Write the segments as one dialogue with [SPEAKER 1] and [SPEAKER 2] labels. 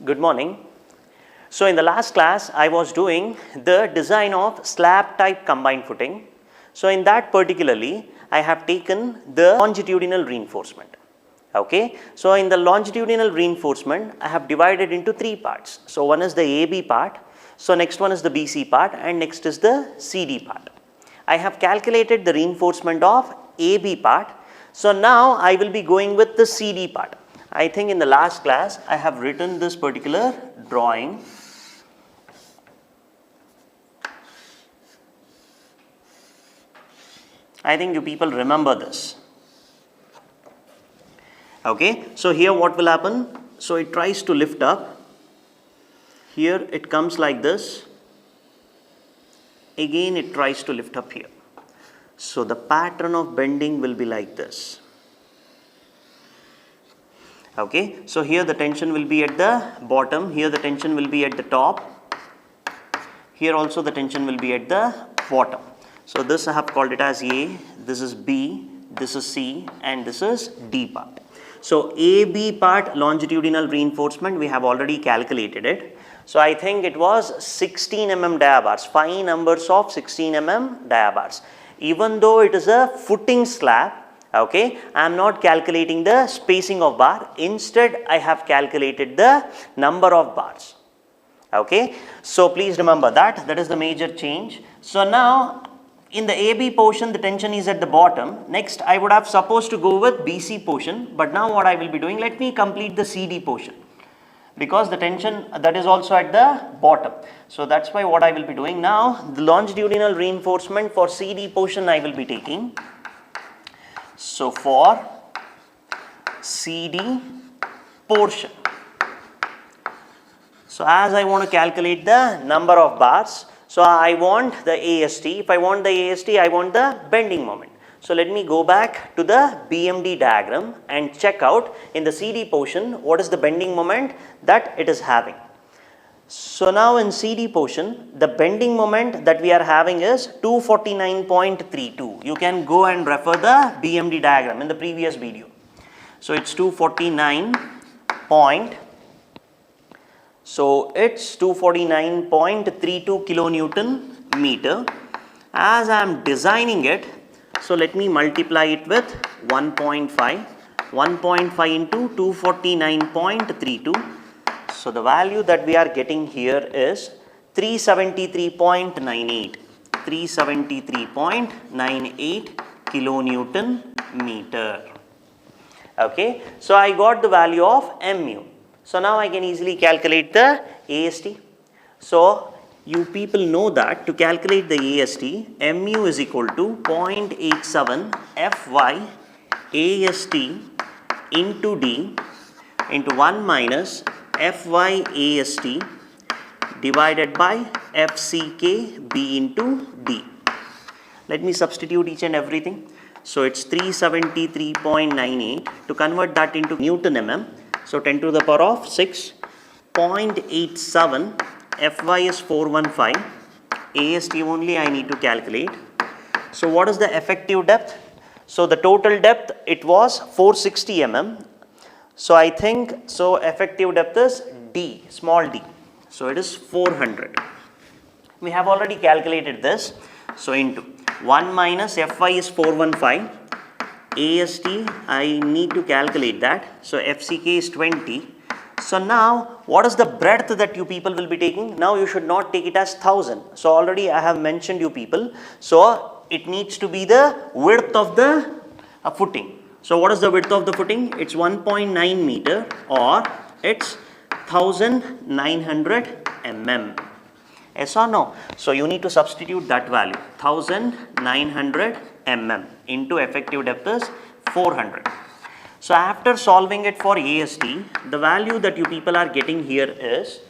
[SPEAKER 1] Good morning. So in the last class, I was doing the design of slab type combined footing. So in that particularly, I have taken the longitudinal reinforcement. Okay. So in the longitudinal reinforcement, I have divided into three parts. So one is the AB part. So next one is the BC part and next is the CD part. I have calculated the reinforcement of AB part. So now I will be going with the CD part. I think in the last class I have written this particular drawing. I think you people remember this. Okay, so here what will happen? So it tries to lift up. Here it comes like this. Again it tries to lift up here. So the pattern of bending will be like this. Okay, so here the tension will be at the bottom, here the tension will be at the top, here also the tension will be at the bottom. So this I have called it as A, this is B, this is C and this is D part. So AB part longitudinal reinforcement we have already calculated it. So I think it was 16 mm diabars, 5 numbers of 16 mm diabars. Even though it is a footing slab, okay, I am not calculating the spacing of bar, instead I have calculated the number of bars. Okay, so please remember that is the major change. So now in the AB portion the tension is at the bottom. Next I would have supposed to go with BC portion, but now what I will be doing, let me complete the CD portion because the tension that is also at the bottom. So that's why what I will be doing now, the longitudinal reinforcement for CD portion I will be taking. So for CD portion, so as I want to calculate the number of bars, so I want the AST. If I want the AST, I want the bending moment. So let me go back to the BMD diagram and check out in the CD portion what is the bending moment that it is having. So now in CD portion, the bending moment that we are having is 249.32. You can go and refer the BMD diagram in the previous video. So it's 249 point. So it's 249.32 kilonewton meter. As I am designing it, so let me multiply it with 1.5. 1.5 into 249.32. So the value that we are getting here is 373.98. 373.98 kilonewton meter. Okay, so I got the value of mu. So now I can easily calculate the AST. So you people know that to calculate the AST, mu is equal to 0.87 Fy AST into D into 1 minus Fy AST divided by FCK B into D. Let me substitute each and everything. So it's 373.98. To convert that into Newton mm, so 10 to the power of 6. 0.87 Fy is 415. AST only I need to calculate. So what is the effective depth? So the total depth it was 460 mm. So I think so effective depth is D, small d. So it is 400. We have already calculated this. So into 1 minus Fy is 415. AST I need to calculate that. So FCK is 20. So now what is the breadth that you people will be taking? Now you should not take it as 1000. So already I have mentioned you people. So it needs to be the width of the footing. So what is the width of the footing? It's 1.9 meter or it's 1900 mm. Yes or no? So you need to substitute that value 1900 mm into effective depth is 400. So after solving it for AST, the value that you people are getting here is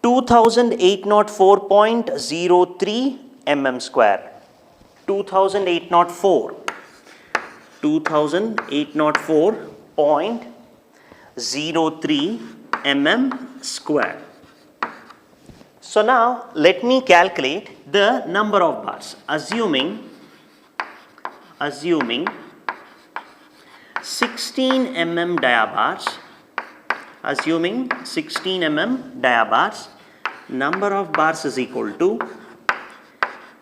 [SPEAKER 1] 2804.03 mm square. 2804.03 mm square. So now let me calculate the number of bars, assuming 16 mm dia bars, assuming 16 mm dia bars, number of bars is equal to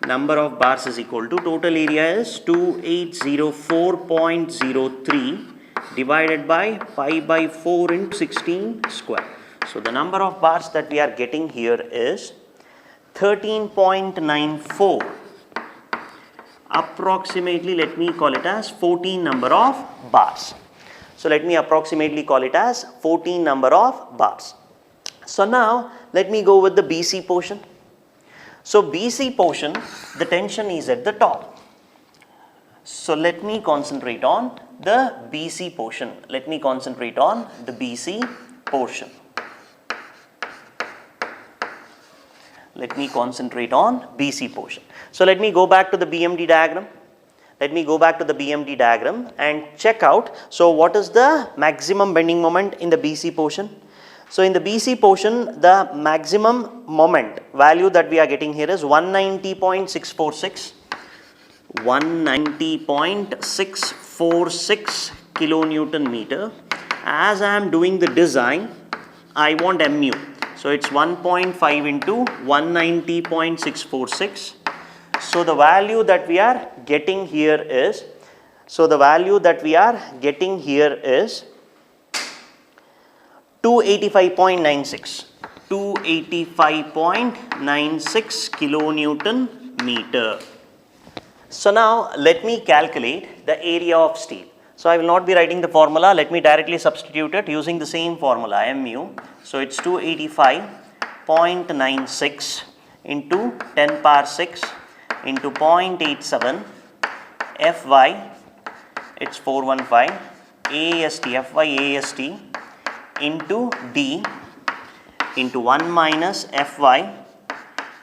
[SPEAKER 1] total area is 2804.03 divided by pi by 4 into 16 square. So the number of bars that we are getting here is 13.94. Approximately, let me call it as 14 number of bars. So let me approximately call it as 14 number of bars. So now let me go with the BC portion. So BC portion, the tension is at the top. So let me concentrate on the BC portion. Let me concentrate on the BC portion. Let me concentrate on BC portion. So let me go back to the BMD diagram. Let me go back to the BMD diagram and check out. So what is the maximum bending moment in the BC portion? So in the BC portion, the maximum moment value that we are getting here is 190.646. 190.646 kilonewton meter. As I am doing the design, I want mu. So it's 1.5 into 190.646. So the value that we are getting here is, 285.96. 285.96 kilonewton meter. So now let me calculate the area of steel. So I will not be writing the formula. Let me directly substitute it using the same formula, mu. So it's 285.96 into 10 power 6 into 0.87 Fy, it's 415 AST, Fy AST into D into 1 minus Fy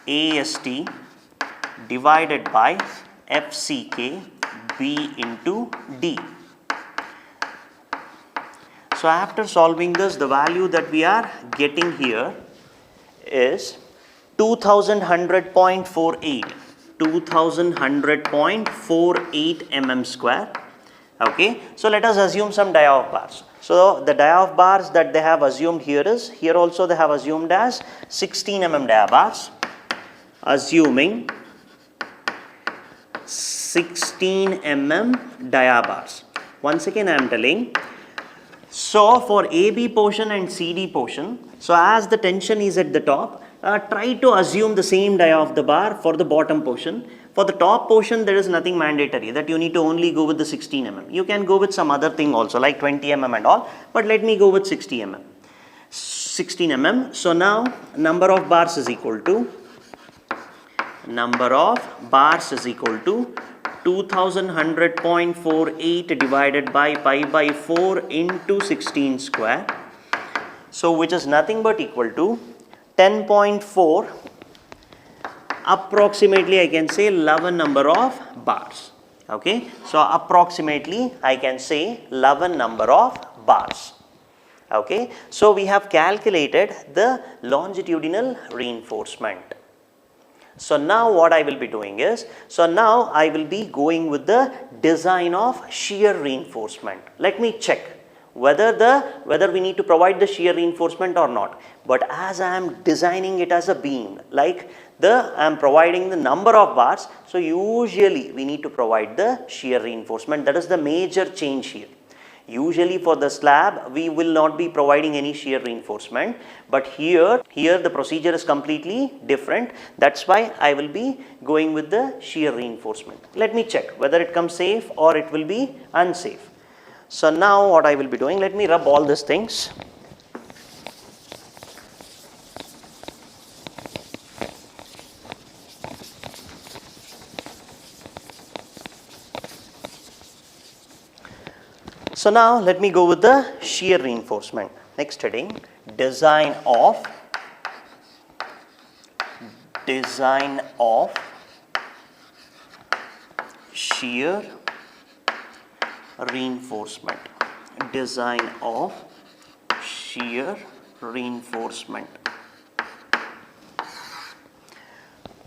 [SPEAKER 1] AST divided by FCK B into D. So after solving this, the value that we are getting here is 2100.48. 2100.48 mm square. Okay, so let us assume some dia of bars. So the dia of bars that they have assumed here is, here also they have assumed as 16 mm dia bars, assuming 16 mm dia bars. Once again I am telling, so for AB portion and CD portion, so as the tension is at the top, try to assume the same dia of the bar for the bottom portion. For the top portion, there is nothing mandatory that you need to only go with the 16 mm. You can go with some other thing also like 20 mm and all, but let me go with 16 mm. So now number of bars is equal to 2100.48 divided by pi by 4 into 16 square. So which is nothing but equal to 10.4, approximately I can say 11 number of bars. Okay, so approximately I can say 11 number of bars. Okay, so we have calculated the longitudinal reinforcement. So now what I will be doing is, so now I will be going with the design of shear reinforcement. Let me check whether we need to provide the shear reinforcement or not. But as I am designing it as a beam, like I am providing the number of bars, so usually we need to provide the shear reinforcement. That is the major change here. Usually for the slab, we will not be providing any shear reinforcement, but here the procedure is completely different. That's why I will be going with the shear reinforcement. Let me check whether it comes safe or it will be unsafe. So now what I will be doing, let me rub all these things. So now let me go with the shear reinforcement. Next heading, design of shear reinforcement. Design of shear reinforcement.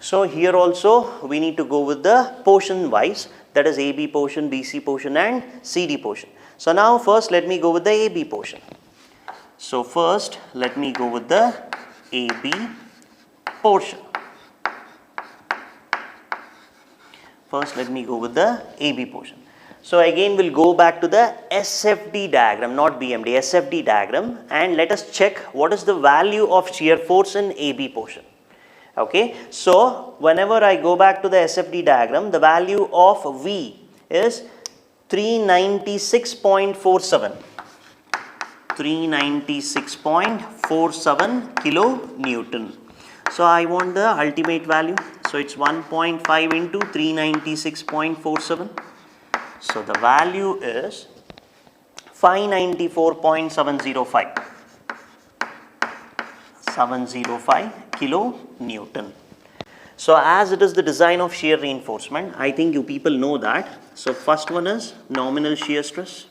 [SPEAKER 1] So here also we need to go with the portion wise, that is AB portion, BC portion and CD portion. So now first let me go with the AB portion. So first let me go with the AB portion. First let me go with the AB portion. So again we'll go back to the SFD diagram, not BMD, SFD diagram, and let us check what is the value of shear force in AB portion. Okay, so whenever I go back to the SFD diagram, the value of V is 396.47. 396.47 kilonewton. So I want the ultimate value. So it's 1.5 into 396.47. So the value is 594.705. 705 kilonewton. So as it is the design of shear reinforcement, I think you people know that. So first one is nominal shear stress.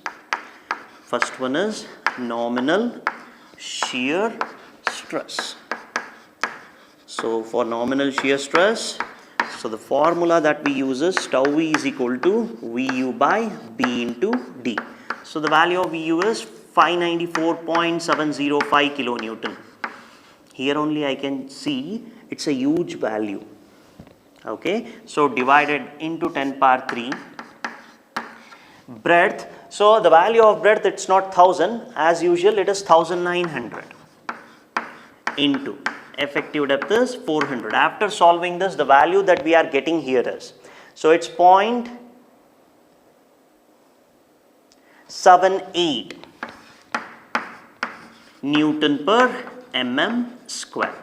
[SPEAKER 1] First one is nominal shear stress. So for nominal shear stress, so the formula that we use is tau V is equal to Vu by B into D. So the value of Vu is 594.705 kilonewton. Here only I can see it's a huge value. Okay, so divided into 10 power 3. Breadth, so the value of breadth, it's not 1000, as usual it is 1900 into effective depth is 400. After solving this, the value that we are getting here is, so it's 0.78 Newton per mm square.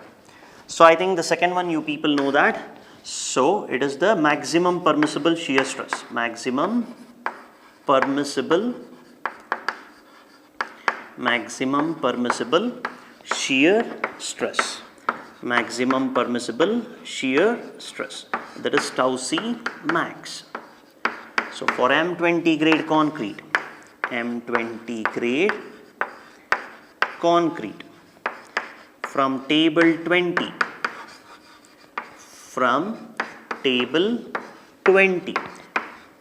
[SPEAKER 1] So I think the second one you people know that. So it is the maximum permissible shear stress. Maximum permissible shear stress. Maximum permissible shear stress. That is tau C max. So for M20 grade concrete, from table 20,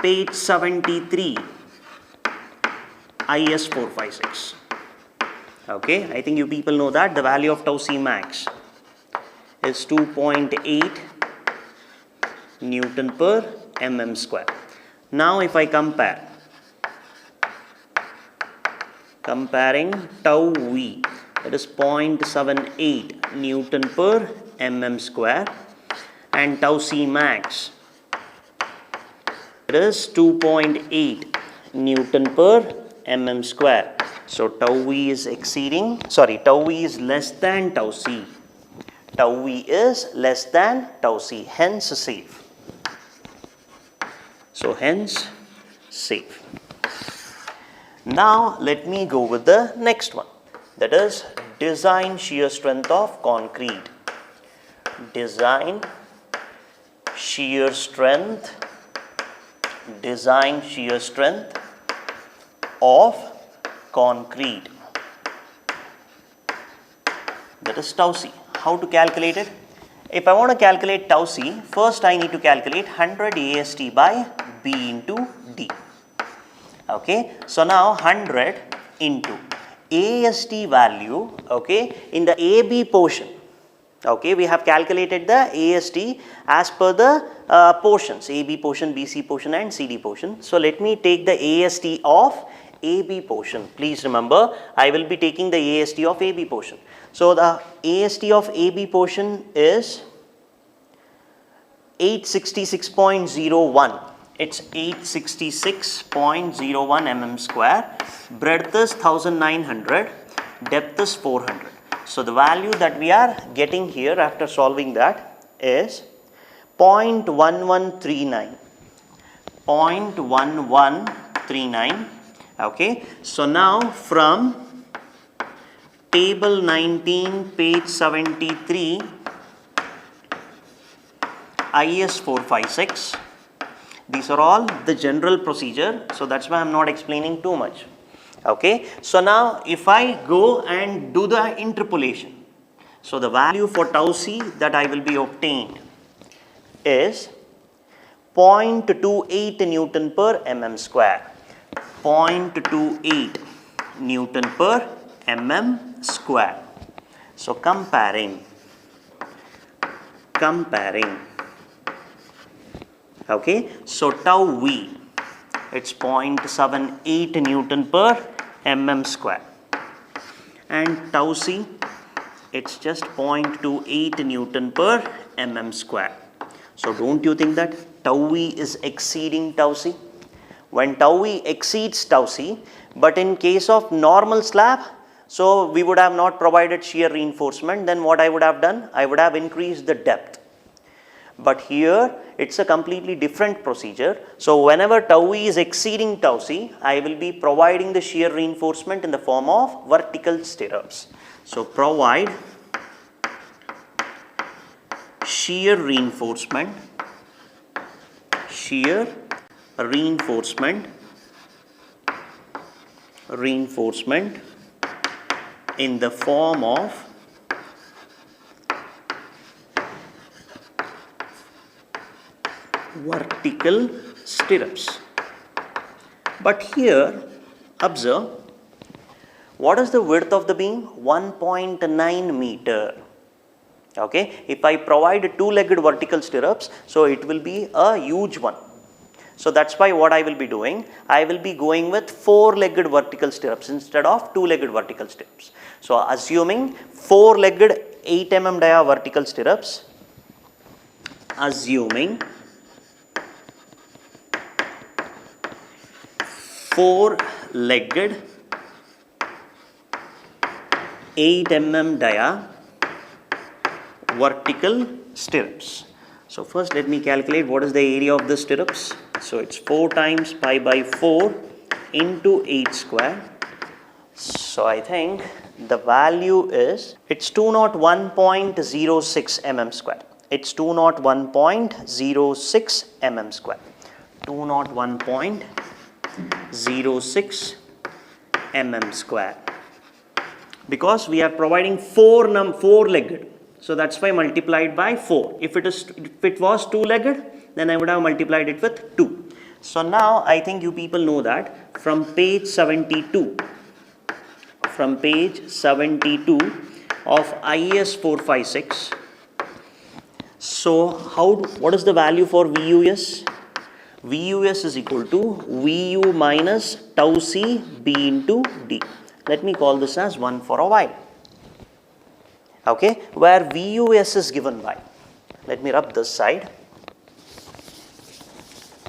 [SPEAKER 1] page 73, IS 456. Okay, I think you people know that the value of tau C max is 2.8 Newton per mm square. Now if I comparing tau V, that is 0.78 Newton per mm square, and tau C max, it is 2.8 Newton per mm square. So tau V is less than tau C. Tau V is less than tau C, hence safe. So hence safe. Now let me go with the next one, that is design shear strength of concrete. Design shear strength of concrete, that is tau C. How to calculate it? If I want to calculate tau C, first I need to calculate 100 AST by B into D. Okay, so now 100 into AST value, okay, in the AB portion. Okay, we have calculated the AST as per the portions, AB portion, BC portion and CD portion. So let me take the AST of AB portion. Please remember, I will be taking the AST of AB portion. So the AST of AB portion is 866.01. It's 866.01 mm square. Breadth is 1900. Depth is 400. So the value that we are getting here after solving that is 0.1139. 0.1139. Okay. So now from table 19, page 73, IS 456. These are all the general procedure, so that's why I am not explaining too much. Okay, so now if I go and do the interpolation, so the value for tau C that I will be obtained is 0.28 Newton per mm square. 0.28 Newton per mm square. So comparing, okay, so tau V, it's 0.78 Newton per mm square, and tau C, it's just 0.28 Newton per mm square. So don't you think that tau V is exceeding tau C? When tau V exceeds tau C, but in case of normal slab, so we would have not provided shear reinforcement, then what I would have done? I would have increased the depth. But here it's a completely different procedure. So whenever tau E is exceeding tau C, I will be providing the shear reinforcement in the form of vertical stirrups. So provide shear reinforcement in the form of vertical stirrups. But here observe, what is the width of the beam? 1.9 meter. Okay, if I provide two-legged vertical stirrups, so it will be a huge one. So that's why what I will be doing, I will be going with four-legged vertical stirrups instead of two-legged vertical stirrups. So assuming four-legged 8 mm dia vertical stirrups, assuming four-legged 8 mm dia vertical stirrups. So first let me calculate what is the area of the stirrups. So it's 4 times pi by 4 into 8 square. So I think the value is, it's 201.06 mm square. It's 201.06 mm square. 201.06 mm square. Because we are providing four-legged. So that's why multiplied by 4. If it was two-legged, then I would have multiplied it with 2. So now I think you people know that from page 72 of IAS 456. So what is the value for VUS? VUS is equal to VU minus tau C B into D. Let me call this as 1 for a while. Okay, where VUS is given by, let me rub this side,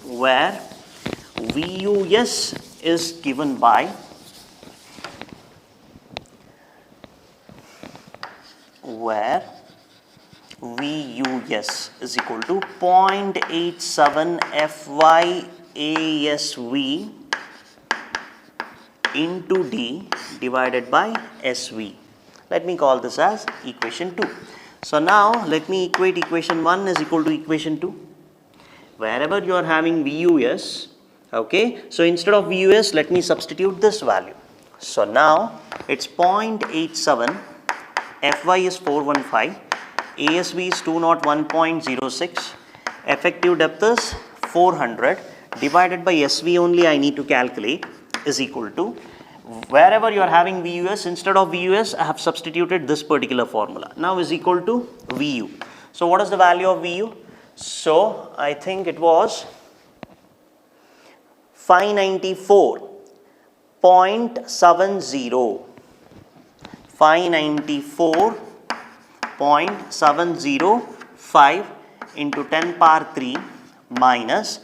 [SPEAKER 1] where VUS is given by VUS is equal to 0.87 FYASV into D divided by SV. Let me call this as equation 2. So now let me equate equation 1 is equal to equation 2. Wherever you are having VUS, okay, so instead of VUS, let me substitute this value. So now it's 0.87, Fy is 415, ASV is 201.06, effective depth is 400, divided by SV only I need to calculate, is equal to, wherever you are having VUS, instead of VUS, I have substituted this particular formula. Now is equal to VU. So what is the value of VU? So I think it was 594.70. 594.705 into 10 power 3 minus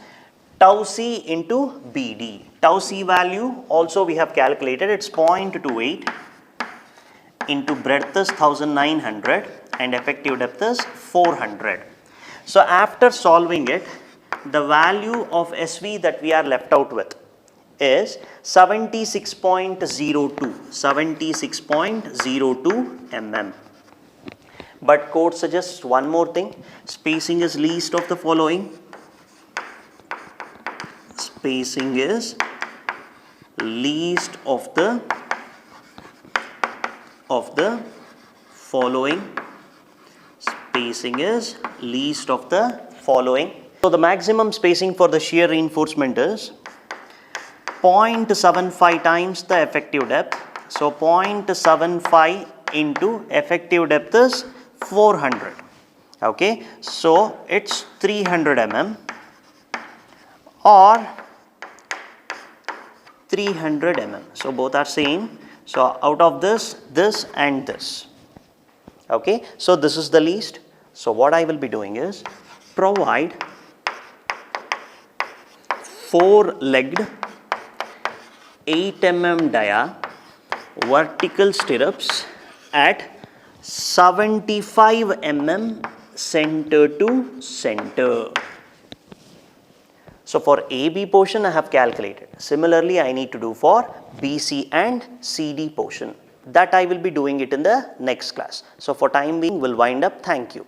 [SPEAKER 1] tau C into BD. Tau C value also we have calculated, it's 0.28 into breadth is 1900 and effective depth is 400. So after solving it, the value of SV that we are left out with is 76.02 mm. But code suggests one more thing, spacing is least of the following. Spacing is least of the following. Spacing is least of the following. So the maximum spacing for the shear reinforcement is 0.75 times the effective depth. So 0.75 into effective depth is 400. Okay, so it's 300 mm or 300 mm. So both are same. So out of this, this and this. Okay, so this is the least. So what I will be doing is provide 4-legged 8 mm dia vertical stirrups at 75 mm center to center. So for AB portion I have calculated. Similarly, I need to do for BC and CD portion. That I will be doing it in the next class. So for time being, we'll wind up. Thank you.